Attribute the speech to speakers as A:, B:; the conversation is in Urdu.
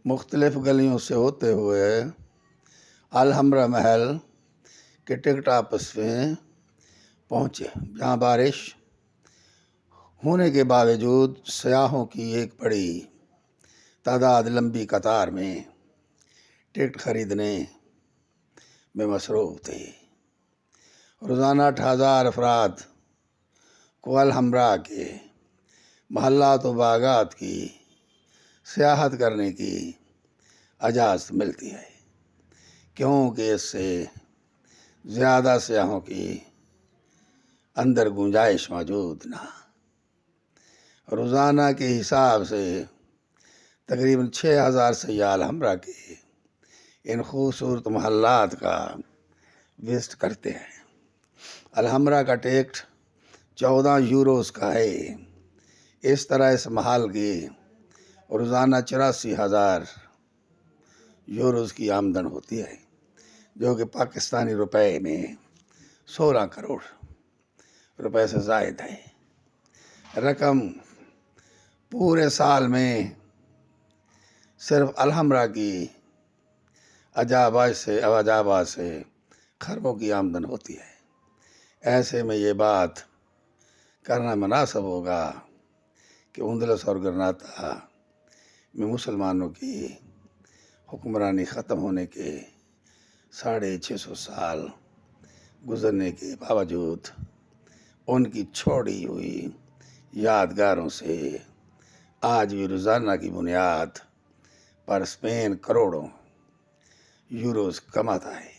A: مختلف گلیوں سے ہوتے ہوئے الحمرا محل کے ٹکٹ آفس میں پہنچے، جہاں بارش ہونے کے باوجود سیاحوں کی ایک بڑی تعداد لمبی قطار میں ٹکٹ خریدنے میں مصروف تھی۔ روزانہ 8,000 افراد کو الحمرا کے محلات و باغات کی سیاحت کرنے کی اجازت ملتی ہے، کیونکہ اس سے زیادہ سیاحوں کی اندر گنجائش موجود نہ۔ روزانہ کے حساب سے تقریباً 6,000 سیاح الحمرا کے ان خوبصورت محلات کا وزٹ کرتے ہیں۔ الحمرا کا ٹکٹ 14 یوروز کا ہے۔ اس طرح اس محل کی روزانہ 84,000 یوروز کی آمدن ہوتی ہے، جو کہ پاکستانی روپے میں 16 کروڑ روپے سے زائد ہے۔ رقم پورے سال میں صرف الحمرا کی عجائبات سے خربوں کی آمدن ہوتی ہے۔ ایسے میں یہ بات کرنا مناسب ہوگا کہ اندلس اور گرناطہ میں مسلمانوں کی حکمرانی ختم ہونے کے 650 سال گزرنے کے باوجود ان کی چھوڑی ہوئی یادگاروں سے آج بھی روزانہ کی بنیاد پر اسپین کروڑوں یوروز کماتا ہے۔